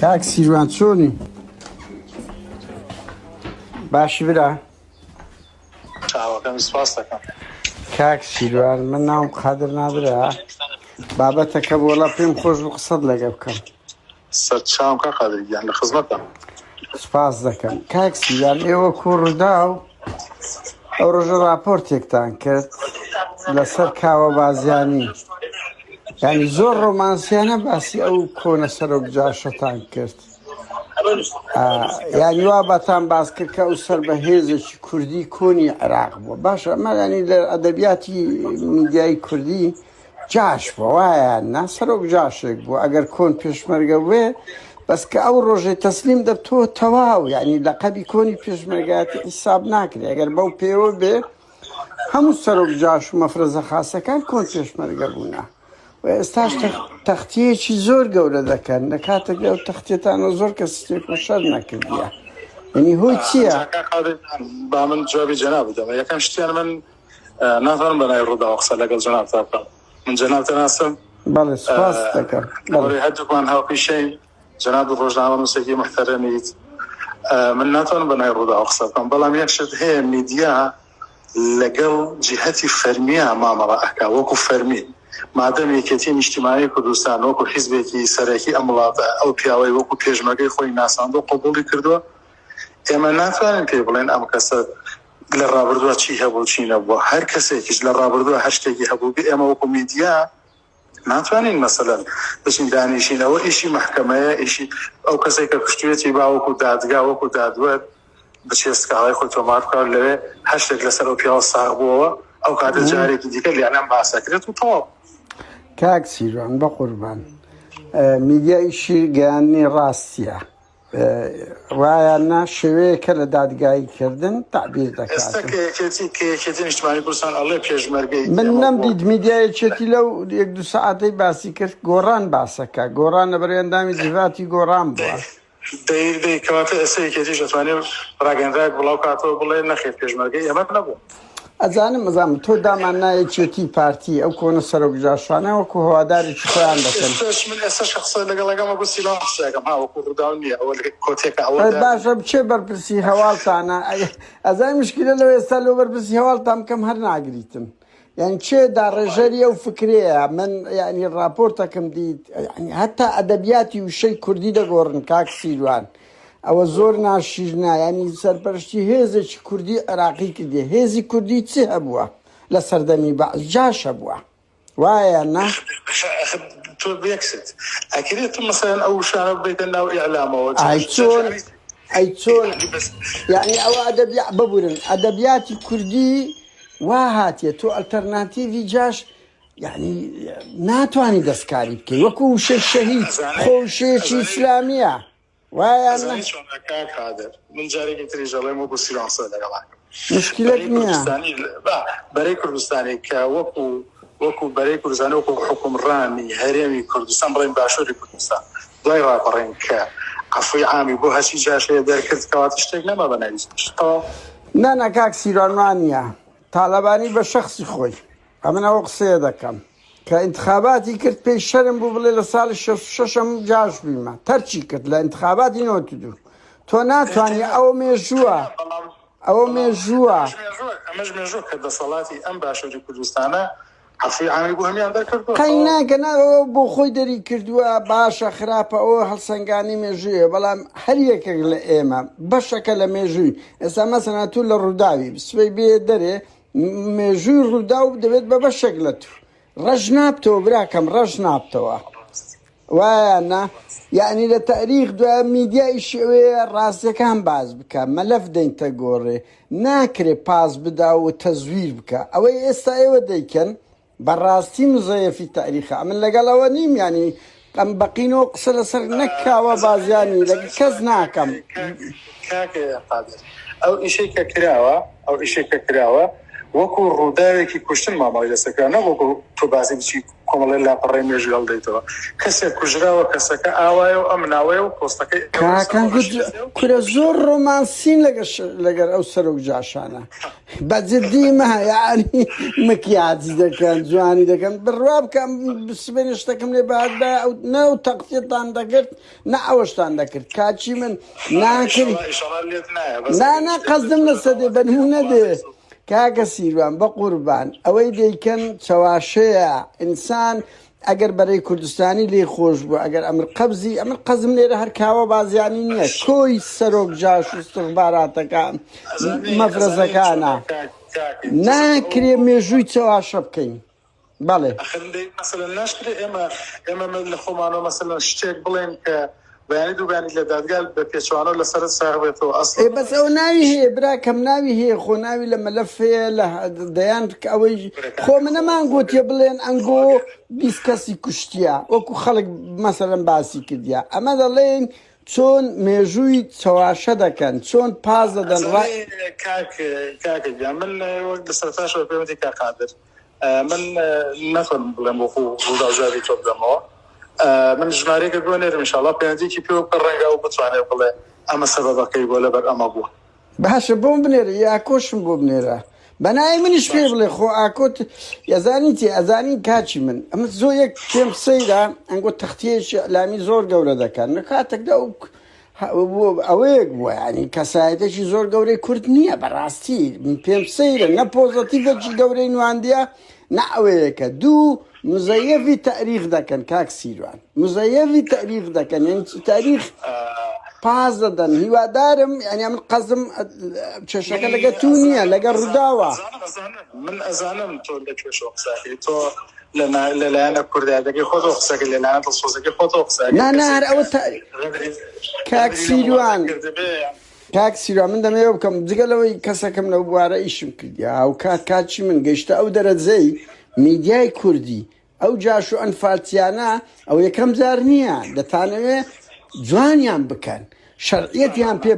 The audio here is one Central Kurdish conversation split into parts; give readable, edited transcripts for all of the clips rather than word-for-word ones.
کاک سیروان چۆنی؟ باشی برا؟ چاوەکەم سپاس دەکەم. کاک سیروان من ناوم قادر نادرا بابەتەکە بۆڵە پێم خۆش بوو قسەت لەگە بکەم. سەرچاوم کا قادرگیان لە خزمەتم. سپاس دەکەم. کاک سیروان ئێوە کوڕدا و ئەو ڕۆژە راپۆرتێکتان کرد لەسەر کاوە بازیانی، یعنی زۆر ڕۆمانسیانە باسی ئەو کۆنە سەرۆک جاشەتان کرد، یعنی وا بەتان باس کرد کە ئەو سەر بە هێزێکی کوردی کۆنی عێراق بووە. باشە ئەمە ینی لە ئەدەبیاتی میدیای کوردی جاش بووە، وایە نا سەرۆک جاشێک بوو ئەگەر کۆن پێشمەرگە بوێ، بەس کە ئەو ڕۆژەی تەسلیم دەبتەوە تەواو، یعنی لەقەبی کۆنی پێشمەرگایەتی حیساب ناکرێ. ئەگەر بەو پێوە بێ هەموو سەرۆک جاش و مەفرەزە خاسەکان کۆن پێشمەرگە بوونە. و ئێستاش تەختیەکی زۆر گەورە دەکەن لە کاتێک ئەو تەختێتانە زۆر کە ستێک و شەر نەکردیە. یعنی هۆی چییە؟ با من جوابی جەناب بدەم. یەکەم شتیان من ناتوانم بەنای ڕووداوە قسە لەگەڵ جەنابتا بکەم. من جەنابتە ناسم. بەڵێ سپاس دەکەم. هەردووکمان هاوپیشەین، جەناب ڕۆژنامە نووسێکی محتەرەمیت. من ناتوانم بەنای ڕووداوە قسە بکەم، بەڵام یەک شت هەیە میدیا لەگەڵ جیهەتی فەرمیە مامەڵە ئەکا وەکو فەرمی. مادەم یەکێتی نیشتیمانی کوردستان وەکو حیزبێکی سەرەکی ئەم وڵاتە ئەو پیاوەی وەکو پێشمەرگەی خۆی ناساندۆ قبوڵی کردووە، ئێمە ناتوانین پێ بڵێن ئەم کەسە لە ڕابردووە چی هەبوو چی نەبووە. هەر کەسێکیش لە ڕابردووە هەر شتێکی هەبوو بێ، ئێمە وەکو میدیا ناتوانین مەسەلەن بچین دانیشینەوە ئیشی محکەمەیە، ئیشی ئەو کەسێک کە کوشتوێتی با وەکو دادگا وەکو دادوەر بچێ سکاڵای خۆی تۆمار بکات لەوێ هەر شتێک لەسەر ئەو پیاوە ساغ بووەوە، ئەو کاتە جارێکی دیکە لیانەم باسەکرێت و تەواو. کاک سیروان بە قوربان، میدیا ئیشی گەیاندنی ڕاستیە، وایە نا شێوەیەکە لە دادگاییکردن تعبیر دەکات. ئێستا کەیەکێتی نیشتیمانی کوردستان ئەڵێ پێشمەرگەی من نەمدیت میدیایەکێتی لەو یەک دو سەعاتەی باسی کرد گۆڕان باسەکە، گۆڕان لە بەرێندامی جیڤاتی گۆڕان بووە. کەواتە ئێستا یەکێتیش دەتوانێت ڕاگەندراک بڵاو کاتەوە بڵێ نەخێت پێشمەرگەی ئێمە نەبوو. ئەزانم تۆ دامان نایەکێتی پارتی ئەو کۆنە سەرۆک جاشانە وەکو هەوادارێکی خۆیان دەکەن. من ئێستا شخصا لەگەڵەکەمە بۆ سیلان قسەکەم وەکو ڕووداو نییە، ئەوە کۆتێکە باشە بچێ بەرپرسی هەواڵتانە. ئەزای مشکلە لەوە ئێستا لەو بەرپرسی هەواڵتان بکەم هەر ناگریتم، یعنی چێ داڕێژەری ئەو فکرەیە. من یعنی راپۆرتەکەم دیت هەتا ئەدەبیاتی وشەی کوردی دەگۆڕن. کاک سیروان ئەوە زۆر ناشیرنا، ینی سەرپەرشتی هێزێکی کوردی عێراقی کردێ. هێزی کوردی چی هەبووە لە سەردەمی بەعز؟ جاشە بووە، وایە نا؟ تۆ بێکست ئەکرێت مەسەلەن ئەو شانە بێتە ناو ئیعلامەوە چۆن یعنی ئەوە ببورن ئەدەبیاتی کوردی وا هاتیە تۆ ئەلتەرناتیڤی جاش یعنی ناتوانانی دەستکاری بکەی وەکو وشەی شەهید خۆشەیەکی ئیسلامیە. من جارێکی تری ژەڵێم وەکو سیلانسە لەگەڵاکەم مشکلت نییە بەرەی کوردستانی کە وەکو بەرەی کوردستانی وەکو حکومڕانی هەرێمی کوردستان بڵێن باشووری کوردستان دوای ڕاپەڕین کە عەفوی عامی بۆ هەچی جاشەیە دەرکرد کەواتە شتێک نەما بەناویستەوە. نانە کاک سیروان نییە تاالبانی بە شەخصی خۆی ئەمنەوە قسەیە دەکەم کە ئینتخاباتی کرد پێی شەرم بوو بڵێ لە ساڵی 66م جاش بیمە تەرچی کرد لە ئینتخاباتی 92. تۆ ناتوانانی ئەوە مێژووە ئەمەش مێژوو کە دەسەڵاتی ئەم باشووری کوردستانە عەفوی عامی بۆ هەمیان دەرکردەوە. قەی ناکەنەوە بۆ خۆی دەری کردووە باشە خراپە ئەوە هەڵسەنگانی مێژوویە، بەڵام هەر یەکێک لە ئێمە بەشەکە لە مێژووی. ئێستا مەسەڵەن تو لە ڕووداوی سبەی بێ دەرێ مێژووی ڕووداو دەبێت بە بەشێک لە تو ڕەش نابتەوە براکەم، ڕەش نابتەوە، وایە نا؟ یعنی لە تاریخ دوای میدیای شێوەیە ڕاستیەکان باز بکە، مەلەف دەینتە گۆڕێ، ناکرێ پاس بدا و تەزویر بکە. ئەوەی ئێستا ئێوە دەیکەن بەڕاستی مزەیەفی تاریخە. من لەگەڵەوە نیم، ینی ئەم بەقینەوە قسە لەسەر نەکاوە بازیانی لەگە کەس ناکەم. کاکە قادر ئەو ئیشەی کە کراوە وەکو ڕووداوێکی کوشتن مامەڵەی لەسەرکرا نەوەکو تۆ باسی بچی کۆمەڵی لاپەڕی مێژووی هەڵدەیتەوە کەسێک کوژراوە کەسەکە ئاوایە و ئەم ناوەیە و پۆستەکەی کاکان کورە زۆر ڕۆمانسین لەگەر ئەو سەرۆک جاشانە بەجددی مە یعنی مکیاجی دەکەن جوانی دەکەن بڕوا بکەم بسبێنێ شتەکەم لێ بەهاتدا ئەو نە و تەقسیەتان دەکرد نە ئەوەشتان دەکرد کاچی من ناکرد نانا قەزدم لەسەدێ بەنمونە دێ کاکە سیروان بە قوربان ئەوەی دەیکەن چەواشەیە ئینسان ئەگەر بەرەی کوردستانی لێ خۆش بوو ئەگەر ئەمر قەبزی ئەمر قەزم لێرە هەر کاوە بازیانی نییە کۆی سەرۆک جاش و استخباراتەکان مەفرەزەکانە ناکرێ مێژووی چەواشە بکەین بەڵێ مەسەلەن ناشکرێ ئێمە لە خۆمانەوە مەسەلەن شتێک بڵێن کە بەیانی دووبیانی لە دادگال بە پێچوانەوە لەسەر ساغبێتەوە ئەسڵ بەس ئەو ناوی هەیە براکەم ناوی هەیە خۆ ناوی لە مەلەفەیە لە دەیان ئەوەی خۆ منەمان گوتیە بڵێن ئەنگۆ 20 کەسی کوشتیە وەکو خەڵک مەسەلەن باسی کردیا ئەمە دەڵێن چۆن مێژووی چەواشە دەکەن چۆن پاس دەدەن کاکە من لە سەرتاشەوە پێوەتی کاقادر من نەخۆم بڵێم بۆ ڕووداوژاوی تۆ بدەمەوە من ژمارەیەکە بۆ نێرم ئینشاڵڵا پەیوەندیکی پێوە بکە ڕەنگە و بتوانێت بڵێ ئەمە سەبەبەکەی بۆ لەبەر ئەمە بووە باشە بۆم بنێرە یاکۆشم بۆ بنێرە بەنای منیش پێ بڵێ خۆ ئاکۆت یەزانیتی ئەزانی کاچی من ئەمە زۆر یەک پێم سەیرە ئەنگۆ تەختیەکی ئەلامی زۆر گەورە دەکەن لە کاتێکدا ئەوەیەک بووە ینی کەسایەتێکی زۆر گەورەی کورد نییە بەڕاستی پێم سەیرە نە پۆزەتیڤێکی گەورەی نواندیە نە ئەوەیەکە دوو مزەیەفی تاریخ دەکەن کاک سیروان مزەیەفی تاریخ دەکەن یعنی تاریخ پاس دەدەن هیوادارم ینی من قەزم چێشەکە لەگە تو نییە لەگە ڕووداوە من ئەزانم تۆ لەکوێ شۆ قساکەی تۆ لەلایەنە کوردایەتەکەی خۆتۆ قسەکەی لەلایەنە دڵسۆزەکەی خۆتۆ قساکەی نا هەر ئەوە کاک سیروان کاک سیروان من دەمەوێ بکەم جگەلەوەی کەسەکەم لەو بوارە ئیشم کردیا ئەو کاچی من گەیشتە ئەو دەرەجەی میدیای کوردی ئەو جاش و ئەنفالچیانە ئەو یەکەم جار نییە دەتانەوێ جوانیان بکەن شەرعیەتیان پێ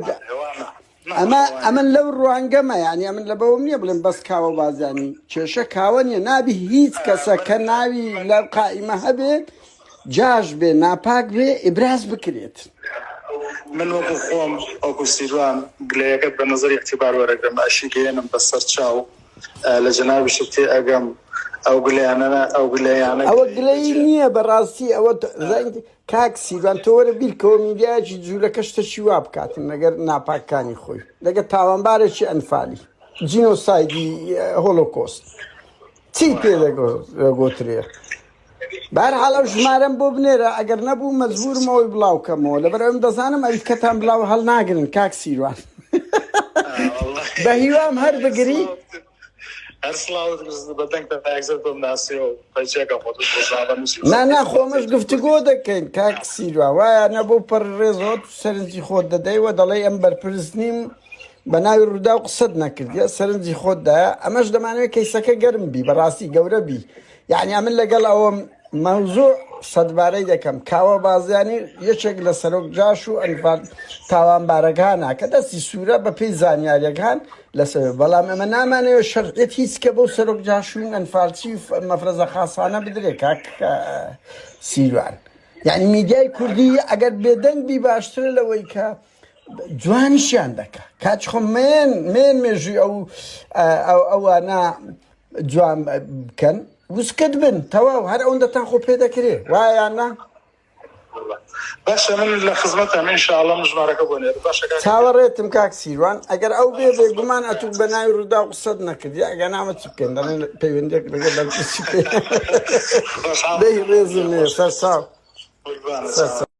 ئەمن لەو ڕوانگەمە یعنی ئەمن لە بەوەم نییە بڵێن بەس کاوە بازانی کێشە کاوە نیە نابی هیچ کەسە کە ناوی لە قائیمە هەبێ جاش بێ ناپاک بێ ئیبراز بکرێت من وەکو خۆم ئەوکو سیروان گلەیەکەت بە نەزەری اعتیبار وەرەگرم ئەشی گەێنم بەسەر چاو لە جەنابی شتی ئەگەم ئەو گلەیانە ئەوە گلەی نییە بەڕاستی ئەوە کاک سیروان تۆ وەرە بیرکەوە میدیایکی جوولەکە شتەشی وا بکاتن لەگەر ناپاکانی خۆی لەگە تاوانبارێکی ئەنفالی جینۆسایدی هۆلۆکۆست چی پێ دەگۆترێ بەهەرحاڵ ئەو ژمارەم بۆ بنێرە ئەگەر نەبوو مەجبورم ئەوەی بڵاوکەمەوە لەبەر ئەوم دەزانم ئەویتکەتان بڵاو هەڵ ناگرن کاک سیروان بە هیوام هەر بگری نا خۆمەش گفتوگۆ دەکەین کاک سیروان وایە نەبوو پەر ڕێزۆت سەرنجی خۆت دەدەیوە دەڵێ ئەم بەرپرس نیم بە ناوی ڕوودا و قسەت نەکردیە سەرنجی خۆتدایە ئەمەش دەمانوێت کەیسەکە گەرم بی بەڕاستی گەورە بی یعنی ئەمن لەگەڵ ئەوە مەوزوع سەدبارەی دەکەم کاوە بازیانی یەکێک لە سەرۆک جاش و ئەنفال تاوانبارەکانە کە دەستی سوورە بە پێی زانیاریەکان لەسەر بەڵام ئەمە نامانەوە شەرعیەت هیچ کە بەو سەرۆک جاشوین ئەنفالچی مەفرەزە خاسانە بدرێ کاک سیروان یعنی میدیای کوردی ئەگەر بێدەنگ بی باشترە لەوەی کە جوانیشیان دەکە کاچ خۆ مێن مێژووی ئەوانە جوان بکەن وسکت بن تەواو هەر ئەوەندەتان خۆ پێ دەکرێ وایانە باشە من لە خزمەتم ئینشاءڵڵا ژمارەکە بۆ نێر چاوەڕێتم کاک سیروان ئەگەر ئەو بێ بێگومان ئەتوو بە ناوی ڕوودا و قسەت نەکردی ئەگەر نامە چ بکەین دەڵێن پەیوەندێک لەگەڵ دەی ڕێزم لێ سەرچاو